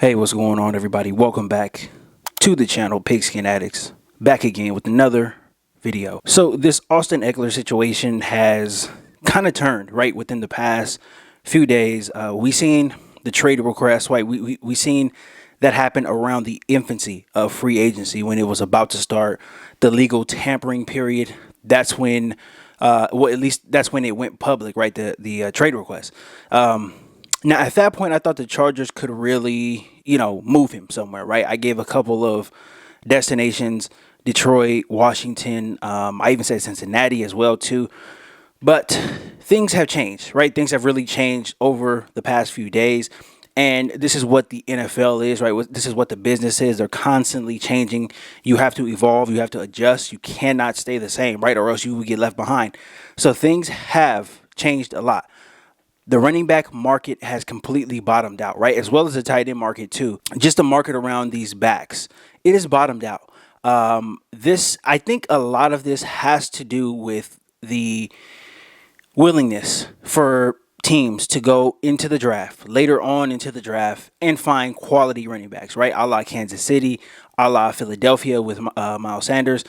Hey, what's going on, everybody? Welcome back to the channel, Pigskin Addicts. Back again with another video. So this Austin Ekeler situation has kind of turned, right, within the past few days. We seen the trade request, right? We seen that happen around the infancy of free agency when it was about to start the legal tampering period. That's when, well, at least that's when it went public, right? The trade request. Now, at that point, I thought the Chargers could really, move him somewhere, right? I gave a couple of destinations: Detroit, Washington. I even said Cincinnati as well, too. But things have changed, right? Things have really changed over the past few days. And this is what the NFL is, right? This is what the business is. They're constantly changing. You have to evolve. You have to adjust. You cannot stay the same, right? Or else you will get left behind. So things have changed a lot. The running back market has completely bottomed out, right? As well as the tight end market too. Just the market around these backs, it has bottomed out. I think a lot of this has to do with the willingness for teams to go into the draft, later on into the draft, and find quality running backs, right? A la Kansas City, a la Philadelphia with Miles Sanders.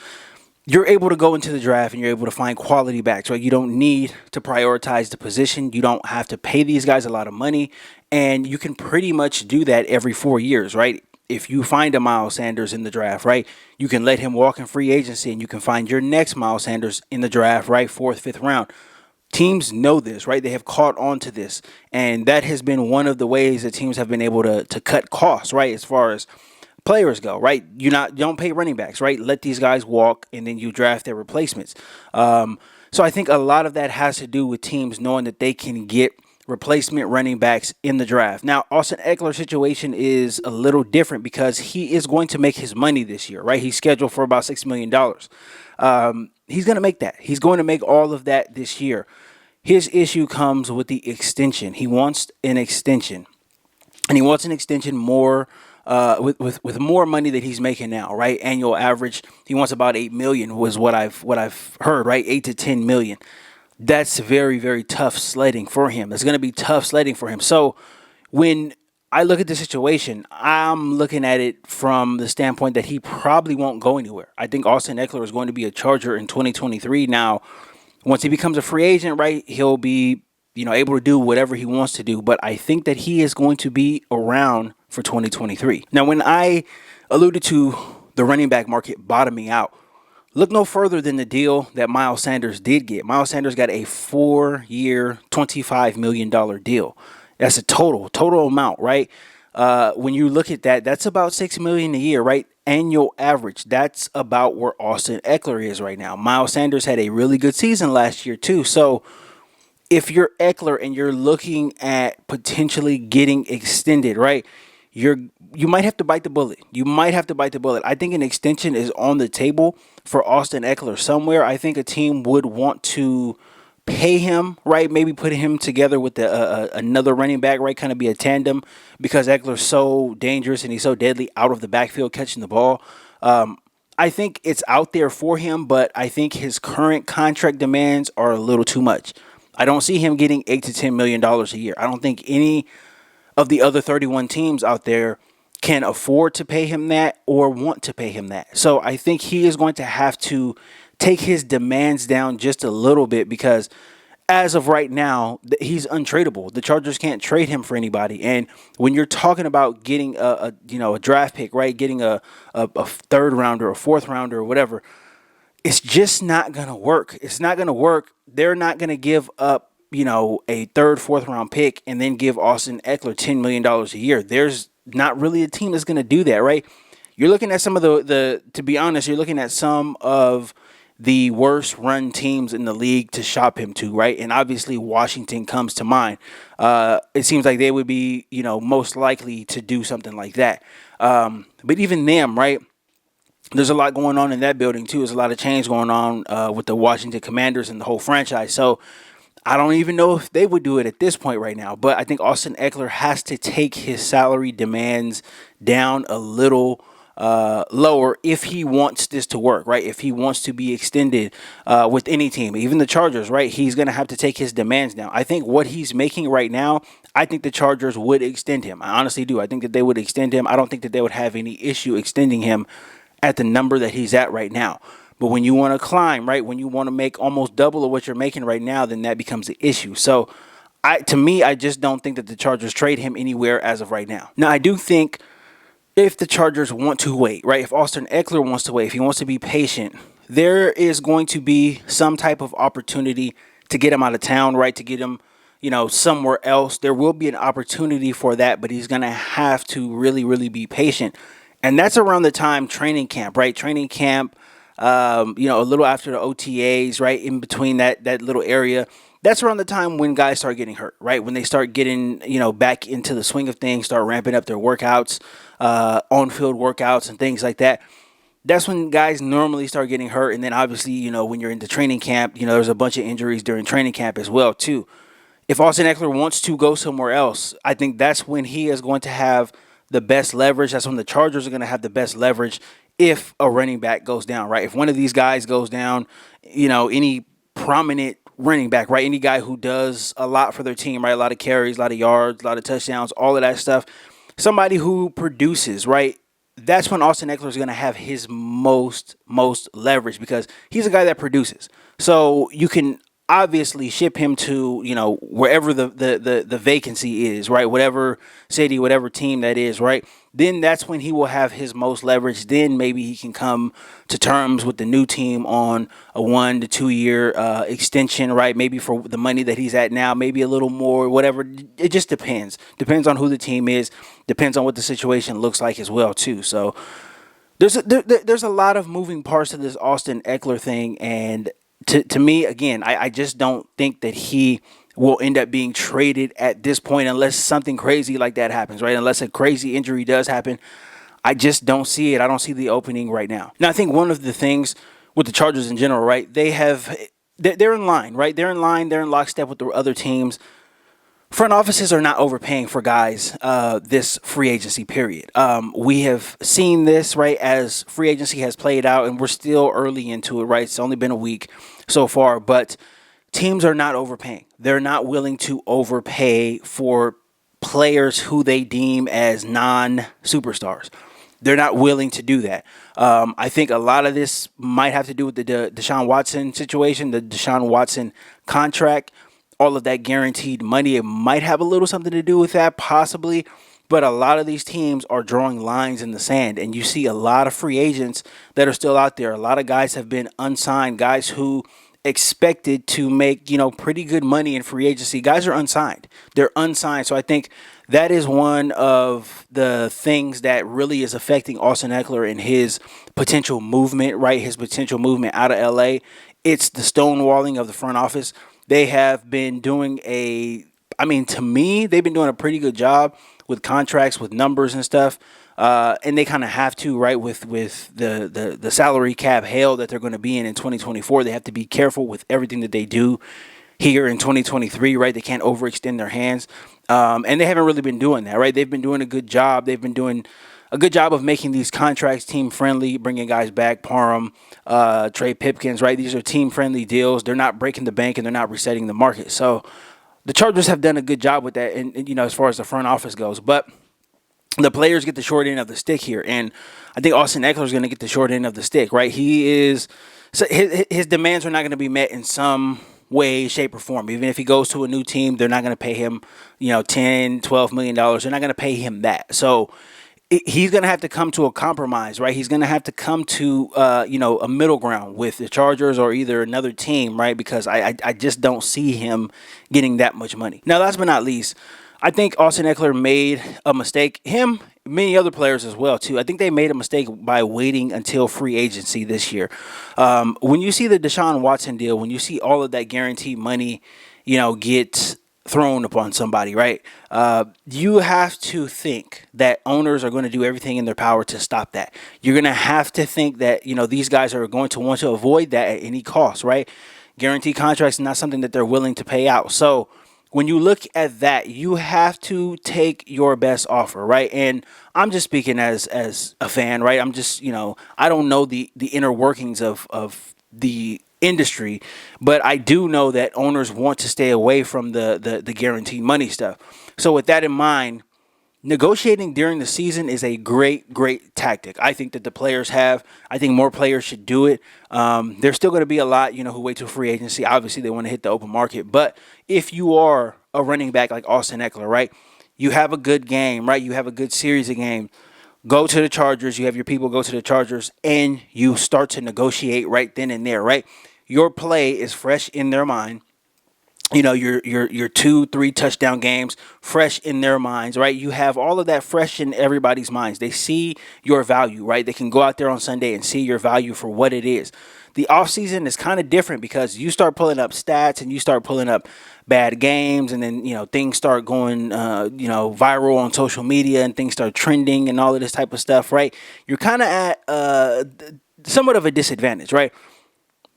You're able to go into the draft and you're able to find quality backs, right? You don't need to prioritize the position. You don't have to pay these guys a lot of money. And you can pretty much do that every 4 years, right? If you find a Miles Sanders in the draft, right, you can let him walk in free agency and you can find your next Miles Sanders in the draft, right? 4th, 5th round. Teams know this, right? They have caught on to this. And that has been one of the ways that teams have been able to cut costs, right? As far as players go, right? You don't pay running backs, right? Let these guys walk, and then you draft their replacements. So I think a lot of that has to do with teams knowing that they can get replacement running backs in the draft. Now, Austin Ekeler's situation is a little different because he is going to make his money this year, right? He's scheduled for about $6 million. He's going to make that. He's going to make all of that this year. His issue comes with the extension. He wants an extension, and he wants an extension more with more money that he's making now, right? Annual average, he wants about 8 million was what I've heard, right? 8 to 10 million. That's very, very tough sledding for him. It's going to be tough sledding for him. So when I look at the situation, I'm looking at it from the standpoint that he probably won't go anywhere. I think Austin Ekeler is going to be a Charger in 2023. Now, once he becomes a free agent, right, he'll be able to do whatever he wants to do. But I think that he is going to be around for 2023. Now, when I alluded to the running back market bottoming out, look no further than the deal that Miles Sanders did get. Miles Sanders got a 4-year, $25 million deal. That's a total amount, right? When you look at that, that's about $6 million a year, right? Annual average. That's about where Austin Ekeler is right now. Miles Sanders had a really good season last year too. So if you're Eckler and you're looking at potentially getting extended, right, you might have to bite the bullet. I think an extension is on the table for Austin Ekeler somewhere. I think a team would want to pay him, right, maybe put him together with another running back, right, kind of be a tandem, because Eckler's so dangerous and he's so deadly out of the backfield catching the ball. I think it's out there for him, but I think his current contract demands are a little too much. I don't see him getting $8 to $10 million a year. I don't think any of the other 31 teams out there can afford to pay him that or want to pay him that. So I think he is going to have to take his demands down just a little bit because as of right now, he's untradeable. The Chargers can't trade him for anybody. And when you're talking about getting a draft pick, right, getting a 3rd rounder, a 4th rounder or whatever, it's just not going to work. It's not going to work. They're not going to give up, a 3rd, 4th round pick and then give Austin Ekeler $10 million a year. There's not really a team that's going to do that, right? You're looking at some of to be honest, you're looking at some of the worst run teams in the league to shop him to, right? And obviously Washington comes to mind. It seems like they would be, most likely to do something like that. But even them, right? There's a lot going on in that building, too. There's a lot of change going on with the Washington Commanders and the whole franchise. So I don't even know if they would do it at this point right now. But I think Austin Ekeler has to take his salary demands down a little lower if he wants this to work, right? If he wants to be extended with any team, even the Chargers, right? He's going to have to take his demands down. I think what he's making right now, I think the Chargers would extend him. I honestly do. I think that they would extend him. I don't think that they would have any issue extending him at the number that he's at right now. But when you want to climb, right, when you want to make almost double of what you're making right now, then that becomes an issue. So to me, I just don't think that the Chargers trade him anywhere as of right now. Now, I do think if the Chargers want to wait, right, if Austin Ekeler wants to wait, if he wants to be patient, there is going to be some type of opportunity to get him out of town, right, to get him, somewhere else. There will be an opportunity for that, but he's going to have to really, really be patient. And that's around the time training camp, right? Training camp, a little after the OTAs, right, in between that little area. That's around the time when guys start getting hurt, right? When they start getting, back into the swing of things, start ramping up their workouts, on-field workouts and things like that. That's when guys normally start getting hurt. And then obviously, when you're in the training camp, there's a bunch of injuries during training camp as well, too. If Austin Ekeler wants to go somewhere else, I think that's when he is going to have the best leverage. That's when the Chargers are going to have the best leverage if a running back goes down, right? If one of these guys goes down, any prominent running back, right? Any guy who does a lot for their team, right? A lot of carries, a lot of yards, a lot of touchdowns, all of that stuff. Somebody who produces, right? That's when Austin Ekeler is going to have his most leverage because he's a guy that produces. So you can obviously ship him to, wherever the vacancy is, right? Whatever city, whatever team that is, right? Then that's when he will have his most leverage. Then maybe he can come to terms with the new team on a 1 to 2 year extension, right? Maybe for the money that he's at now, maybe a little more, whatever. It just depends. Depends on who the team is. Depends on what the situation looks like as well, too. So there's a lot of moving parts to this Austin Ekeler thing, and to me, again, I just don't think that he will end up being traded at this point unless something crazy like that happens, right? Unless a crazy injury does happen. I just don't see it. I don't see the opening right now. Now, I think one of the things with the Chargers in general, right, they're in line, right? They're in line. They're in lockstep with the other teams. Front offices are not overpaying for guys this free agency period. We have seen this, right, as free agency has played out, and we're still early into it, right? It's only been a week so far, but teams are not overpaying. They're not willing to overpay for players who they deem as non-superstars. They're not willing to do that. I think a lot of this might have to do with the Deshaun Watson situation, the Deshaun Watson contract. All of that guaranteed money, it might have a little something to do with that, possibly. But a lot of these teams are drawing lines in the sand, and you see a lot of free agents that are still out there. A lot of guys have been unsigned, guys who expected to make, pretty good money in free agency. Guys are unsigned. They're unsigned. So I think that is one of the things that really is affecting Austin Ekeler and his potential movement, right? His potential movement out of LA. It's the stonewalling of the front office. They have been doing to me, they've been doing a pretty good job with contracts, with numbers and stuff. And they kind of have to, right, with the salary cap hell that they're going to be in 2024. They have to be careful with everything that they do here in 2023, right? They can't overextend their hands. And they haven't really been doing that, right? They've been doing a good job. They've been doing a good job of making these contracts team-friendly, bringing guys back, Parham, Trey Pipkins, right? These are team-friendly deals. They're not breaking the bank, and they're not resetting the market. So the Chargers have done a good job with that, and as far as the front office goes. But the players get the short end of the stick here, and I think Austin Ekeler is going to get the short end of the stick, right? His demands are not going to be met in some way, shape, or form. Even if he goes to a new team, they're not going to pay him, $10, $12 million. They're not going to pay him that. So he's going to have to come to a compromise, right? He's going to have to come to, a middle ground with the Chargers or either another team, right? Because I just don't see him getting that much money. Now, last but not least, I think Austin Ekeler made a mistake. Him, many other players as well, too. I think they made a mistake by waiting until free agency this year. When you see the Deshaun Watson deal, when you see all of that guaranteed money, get thrown upon somebody, right? You have to think that owners are going to do everything in their power to stop that. You're going to have to think that, these guys are going to want to avoid that at any cost, right? Guaranteed contracts is not something that they're willing to pay out. So when you look at that, you have to take your best offer, right? And I'm just speaking as a fan, right? I'm just, I don't know the inner workings of the industry, but I do know that owners want to stay away from the guaranteed money stuff. So with that in mind, negotiating during the season is a great tactic. I think that the players have. I think more players should do it. There's still going to be a lot, who wait till free agency. Obviously, they want to hit the open market. But if you are a running back like Austin Ekeler, right, you have a good game, right, you have a good series of games, go to the Chargers. You have your people go to the Chargers, and you start to negotiate right then and there, right? Your play is fresh in their mind. Your 2-3 touchdown games fresh in their minds, right? You have all of that fresh in everybody's minds. They see your value, right? They can go out there on Sunday and see your value for what it is. The offseason is kind of different because you start pulling up stats and you start pulling up bad games, and then things start going viral on social media, and things start trending and all of this type of stuff, right? You're kind of at somewhat of a disadvantage, right?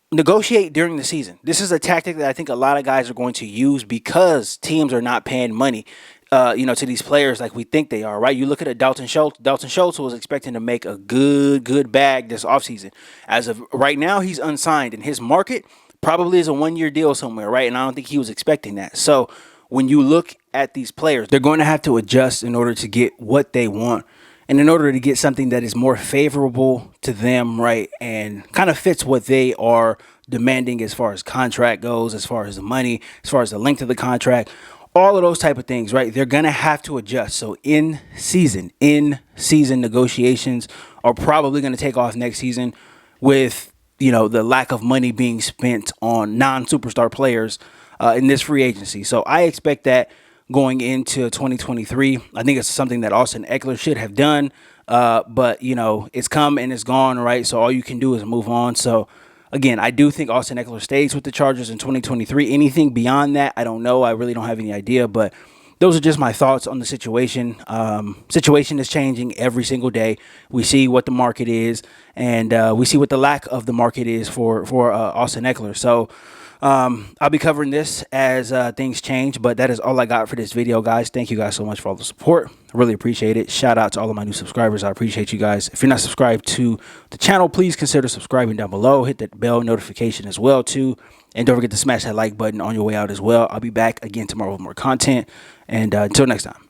Negotiate during the season. This is a tactic that I think a lot of guys are going to use because teams are not paying money, to these players like we think they are, right? You look at a Dalton Schultz. Dalton Schultz was expecting to make a good bag this offseason. As of right now, he's unsigned, and his market probably is a 1-year deal somewhere, right? And I don't think he was expecting that. So when you look at these players, they're going to have to adjust in order to get what they want, and in order to get something that is more favorable to them, right, and kind of fits what they are demanding as far as contract goes, as far as the money, as far as the length of the contract, all of those type of things, right, they're going to have to adjust. So in season negotiations are probably going to take off next season with, the lack of money being spent on non-superstar players in this free agency. So I expect that going into 2023. I think it's something that Austin Ekeler should have done. But, it's come and it's gone, right? So all you can do is move on. So, again, I do think Austin Ekeler stays with the Chargers in 2023. Anything beyond that, I don't know. I really don't have any idea. But those are just my thoughts on the situation. Situation is changing every single day. We see what the market is, and we see what the lack of the market is for Austin Ekeler. So, I'll be covering this as things change, but that is all I got for this video, guys. Thank you guys so much for all the support. I really appreciate it. Shout out to all of my new subscribers. I appreciate you guys. If you're not subscribed to the channel, please consider subscribing down below. Hit that bell notification as well too, and don't forget to smash that like button on your way out as well. I'll be back again tomorrow with more content, and until next time.